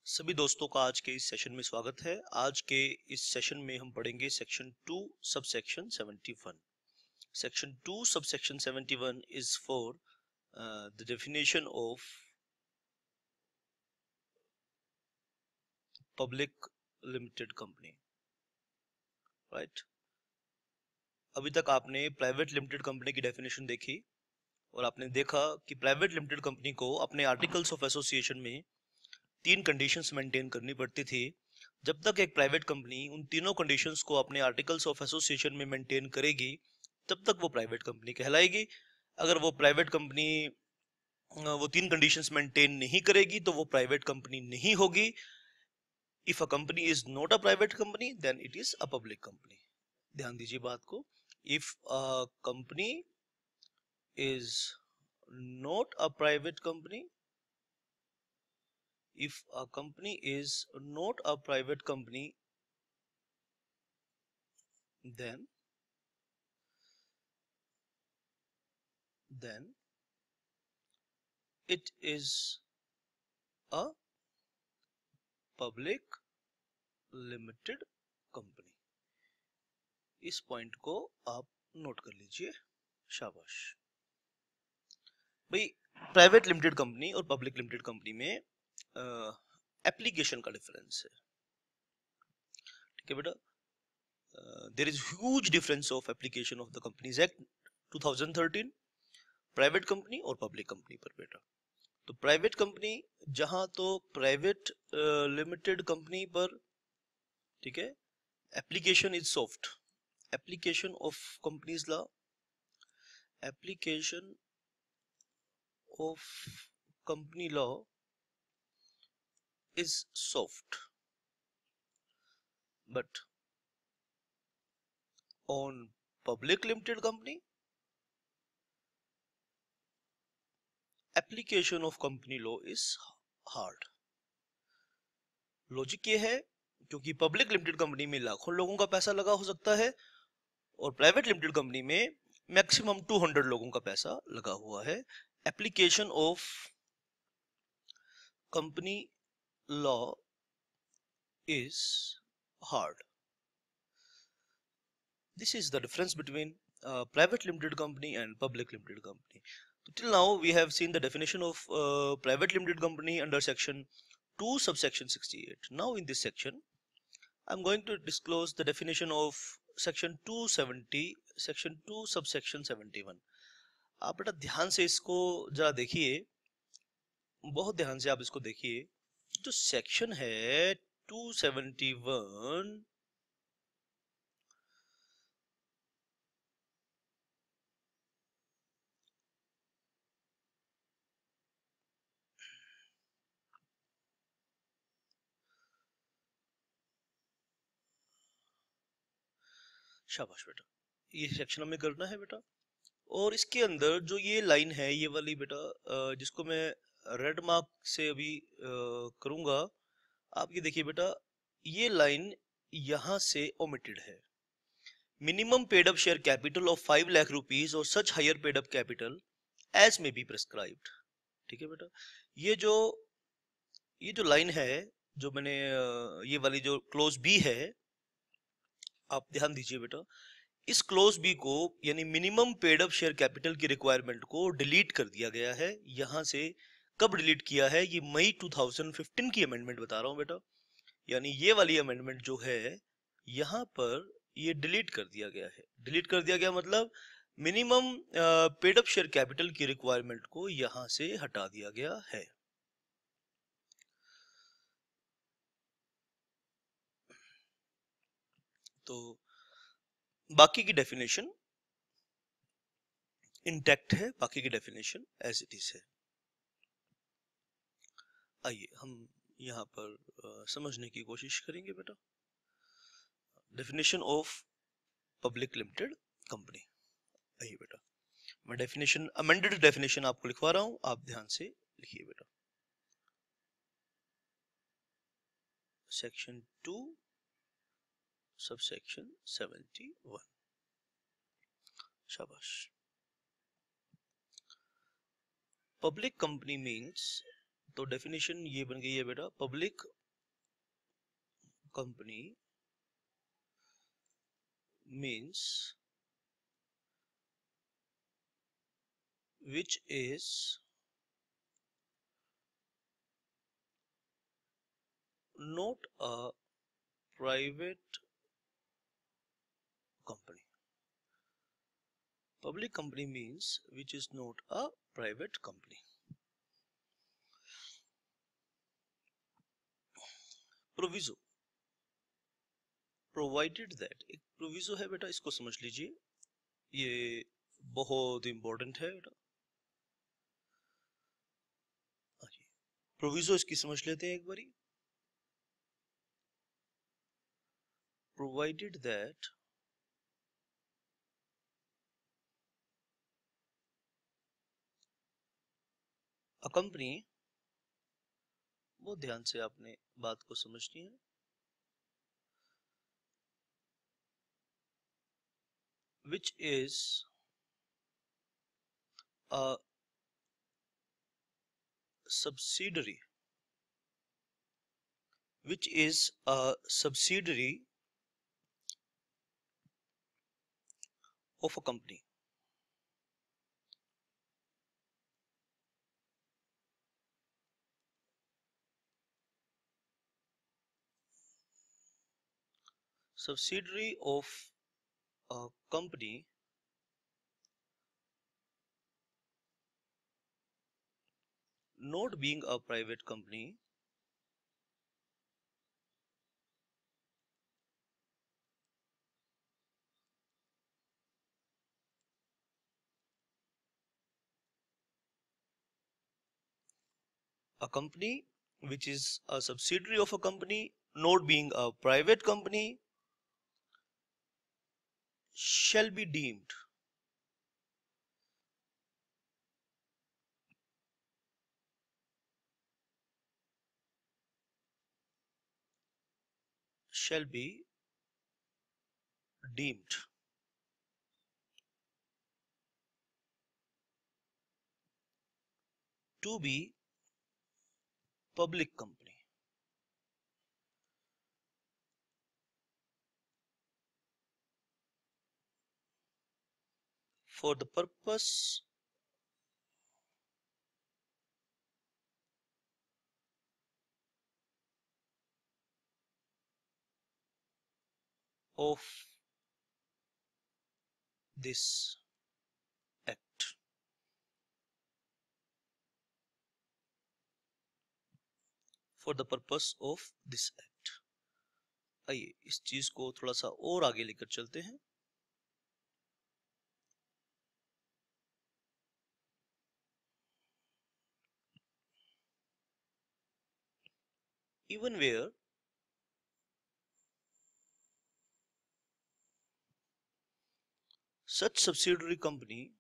सभी दोस्तों का आज के इस सेशन में स्वागत है। आज के इस सेशन में हम पढ़ेंगे section 2 subsection 71। Section 2 subsection 71 is for the definition of public limited company, right. अभी तक आपने प्राइवेट लिमिटेड कंपनी की डेफिनेशन देखी और आपने देखा कि प्राइवेट लिमिटेड कंपनी को अपने आर्टिकल्स ऑफ एसोसिएशन में 3 कंडीशंस मेंटेन करनी पड़ती थी। जब तक एक प्राइवेट कंपनी उन तीनों कंडीशंस को अपने आर्टिकल्स ऑफ एसोसिएशन में मेंटेन करेगी तब तक वो प्राइवेट कंपनी कहलाएगी। अगर वो प्राइवेट कंपनी वो 3 कंडीशंस मेंटेन नहीं करेगी तो वो प्राइवेट कंपनी नहीं होगी। If a company is not a private company then it is a public company. ध्यान दीजिए बात को। If a company is not a private company, if a company is not a private company, then it is a public limited company। इस point को आप note कर लीजिए, शाबाश भाई। प्राइवेट लिमिटेड कंपनी और पब्लिक लिमिटेड कंपनी में application का डिफरेंस है, ठीक है बेटा। There is huge difference of application of the companies act 2013 private company और पब्लिक कंपनी पर बेटा। तो प्राइवेट कंपनी जहां तो प्राइवेट लिमिटेड कंपनी पर, ठीक है, application is soft. Application of companies law, application of company law is soft, but on public limited company application of company law is hard. Logic ये है क्योंकि पब्लिक लिमिटेड कंपनी में लाखों लोगों का पैसा लगा हो सकता है और प्राइवेट लिमिटेड कंपनी में मैक्सिमम 200 लोगों का पैसा लगा हुआ है। Application of company law is hard. This is the difference between private limited company and public limited company. So till now we have seen the definition of private limited company under section 2 subsection 68. Now in this section I'm going to disclose the definition of section 270 section 2 subsection 71। आप बेटा ध्यान से इसको जरा देखिए, बहुत ध्यान से आप इसको देखिए। जो सेक्शन है 271, शाबाश बेटा, ये सेक्शन हमें करना है बेटा। और इसके अंदर जो ये लाइन है, ये वाली बेटा, जिसको मैं रेड मार्क से अभी करूंगा, आप ये देखिए बेटा, ये लाइन यहां से ओमिटेड है। Minimum paid up share capital of 5 lakh rupees और such higher paid up capital as may be prescribed, ठीक है बेटा। ये जो ये जो लाइन है, जो मैंने ये वाली जो क्लोज बी है, आप ध्यान दीजिए बेटा। इस क्लोज बी को यानी minimum paid up share capital की रिक्वायरमेंट को डिलीट कर दिया गया है यहां से। कब डिलीट किया है? ये मई 2015 की अमेंडमेंट बता रहा हूं बेटा। यानी ये वाली अमेंडमेंट जो है यहां पर ये डिलीट कर दिया गया है। डिलीट कर दिया गया मतलब minimum paid up share capital की रिक्वायरमेंट को यहां से हटा दिया गया है। तो बाकी की डेफिनेशन इंटैक्ट है, बाकी की डेफिनेशन एज इट इज है। आइए हम यहाँ पर समझने की कोशिश करेंगे बेटा। Definition of public limited company. आइए बेटा, मैं डेफिनेशन, अमेंडेड डेफिनेशन आपको लिखवा रहा हूं, आप ध्यान से लिखिए बेटा। सेक्शन 2 सबसेक्शन 71, शाबाश। पब्लिक कंपनी मीन्स तो डेफिनेशन ये बन गई है बेटा, public company means which is not a private company. Public company means which is not a private company. Proviso, provided that, एक प्रोविजो है बेटा, इसको समझ लीजिए, ये बहुत इंपॉर्टेंट है बेटा। प्रोविजो इसकी समझ लेते हैं एक बारी। प्रोवाइडेड दैट अ कंपनी, बहुत ध्यान से आपने बात को समझनी है, which is a subsidiary, which is a subsidiary of a company. Subsidiary of a company not being a private company, a company which is a subsidiary of a company not being a private company shall be deemed shall be deemed to be public company for the purpose of this act. For the purpose of this act. आइए इस चीज को थोड़ा सा और आगे लेकर चलते हैं। Even where such subsidiary company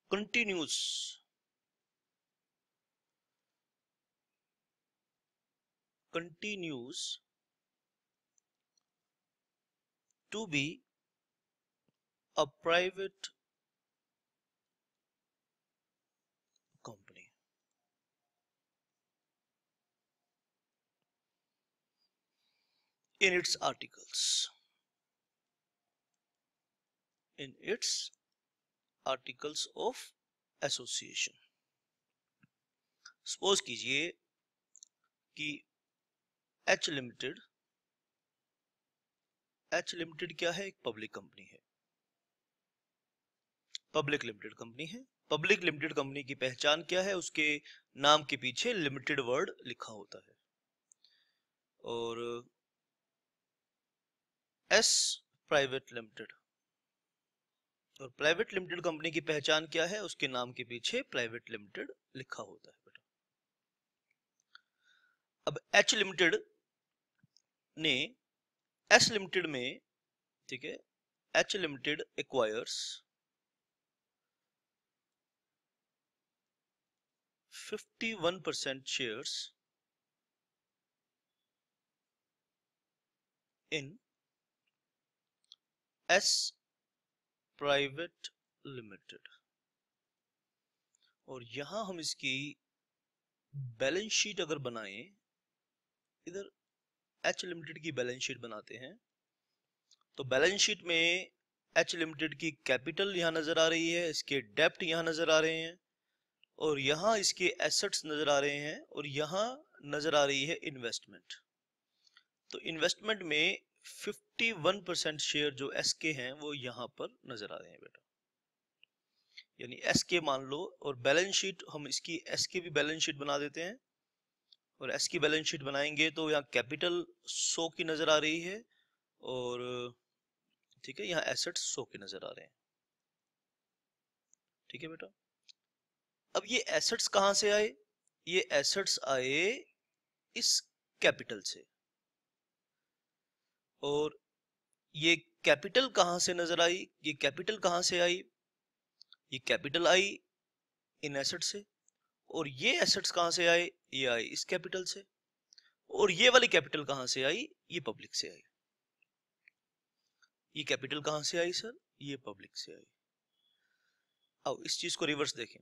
continues to be a private company in its articles of association। Suppose कीजिए कि एच लिमिटेड क्या है, एक पब्लिक कंपनी है, पब्लिक लिमिटेड कंपनी है। पब्लिक लिमिटेड कंपनी की पहचान क्या है, उसके नाम के पीछे लिमिटेड वर्ड लिखा होता है। और एस प्राइवेट लिमिटेड, और प्राइवेट लिमिटेड कंपनी की पहचान क्या है, उसके नाम के पीछे प्राइवेट लिमिटेड लिखा होता है बेटा। अब एच लिमिटेड ने एस लिमिटेड में, ठीक है, H limited acquires 51% shares in S Private Limited। और यहां हम इसकी बैलेंस शीट अगर बनाएं, इधर एच लिमिटेड की बैलेंस शीट बनाते हैं, तो बैलेंस शीट में एच लिमिटेड की कैपिटल यहां नजर आ रही है, इसके डेप्ट यहां नजर आ रहे हैं, और यहां इसके एसेट्स नजर आ रहे हैं, और यहां नजर आ रही है इन्वेस्टमेंट। तो इन्वेस्टमेंट में 51% शेयर जो एस के हैं वो यहां पर नजर आ रहे हैं बेटा, यानी एस के मान लो। और बैलेंस शीट हम इसकी एस के भी बैलेंस शीट बना देते हैं, और एस की बैलेंस शीट बनाएंगे तो यहाँ कैपिटल 100 की नजर आ रही है, और ठीक है यहाँ एसेट्स 100 के नजर आ रहे हैं। ठीक है बेटा, अब ये एसेट्स कहां से आए? ये एसेट्स आए इस कैपिटल से, और ये कैपिटल कहां से नजर आई? ये कैपिटल कहां से आई? ये कैपिटल आई इन एसेट से, और ये एसेट्स कहां से आए? ये आए इस कैपिटल से, और ये वाली कैपिटल कहां से आई? ये पब्लिक से आई। ये कैपिटल कहां से आई सर? ये पब्लिक से आई। अब इस चीज को रिवर्स देखें,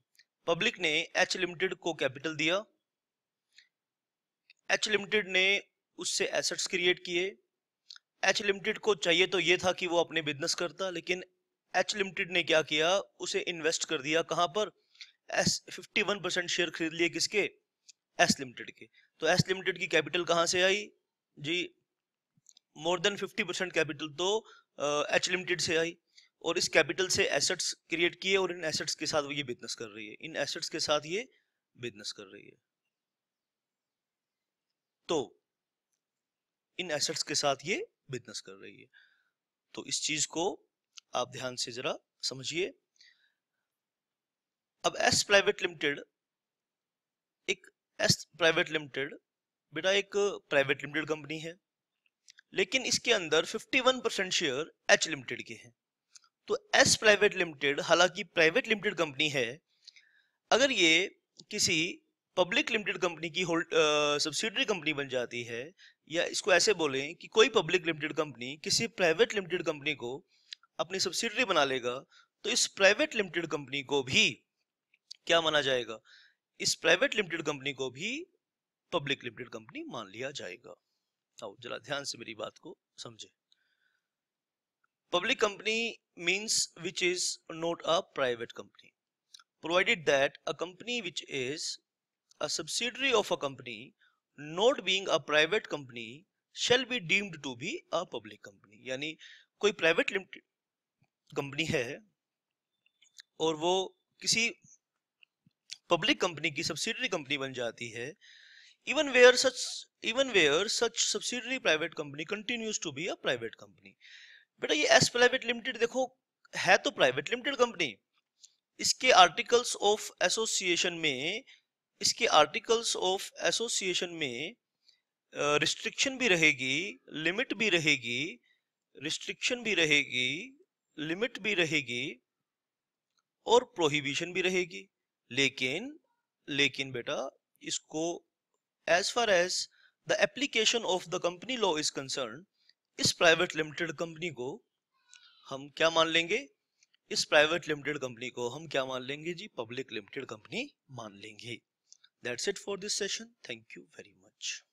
पब्लिक ने एच लिमिटेड को कैपिटल दिया, एच लिमिटेड ने उससे एसेट्स क्रिएट किए। एच लिमिटेड को चाहिए तो ये था कि वो अपने बिजनेस करता, लेकिन एच लिमिटेड ने क्या किया? उसे इन्वेस्ट कर दिया। कहां पर? 51% शेयर खरीद लिए किसके? एस लिमिटेड के। तो एस लिमिटेड की कैपिटल कहां से आई जी? मोर देन 50% कैपिटल तो एच लिमिटेड से आई, और इस कैपिटल से एसेट्स क्रिएट किए, और इन एसेट्स के साथ वो ये बिजनेस कर रही है, इन एसेट्स के साथ ये बिजनेस कर रही है। तो इन एसेट्स के साथ ये बिजनेस कर रही है। तो इस चीज को आप ध्यान से जरा समझिए। अब एस प्राइवेट लिमिटेड बेटा एक प्राइवेट लिमिटेड कंपनी है, लेकिन इसके अंदर 51% शेयर एच लिमिटेड के हैं। तो एस प्राइवेट लिमिटेड हालांकि प्राइवेट लिमिटेड कंपनी है, अगर ये किसी पब्लिक लिमिटेड कंपनी की सब्सिडरी कंपनी बन जाती है, या इसको ऐसे बोलें कि कोई पब्लिक लिमिटेड कंपनी किसी प्राइवेट लिमिटेड कंपनी को अपनी सब्सिडरी बना लेगा, तो इस प्राइवेट लिमिटेड कंपनी को भी क्या माना जाएगा? इस प्राइवेट लिमिटेड कंपनी को भी पब्लिक लिमिटेड कंपनी मान लिया जाएगा। आओ जरा ध्यान से मेरी बात को समझे। Public company means which is not a private company, provided that a company which is a subsidiary of a company not being a private company shall be deemed to be a public company। यानी कोई private limited company है और वो किसी public company की subsidiary company बन जाती है, even where such subsidiary private company continues to be a private company। बेटा ये एस प्राइवेट लिमिटेड देखो है तो प्राइवेट लिमिटेड कंपनी, इसके आर्टिकल्स ऑफ एसोसिएशन में रिस्ट्रिक्शन भी रहेगी, लिमिट भी रहेगी, रिस्ट्रिक्शन भी रहेगी, लिमिट भी रहेगी, और प्रोहिबिशन भी रहेगी। लेकिन बेटा इसको as far as the application of the company law is concern, इस प्राइवेट लिमिटेड कंपनी को हम क्या मान लेंगे? इस प्राइवेट लिमिटेड कंपनी को हम क्या मान लेंगे जी? पब्लिक लिमिटेड कंपनी मान लेंगे। That's it for this session. Thank you very much.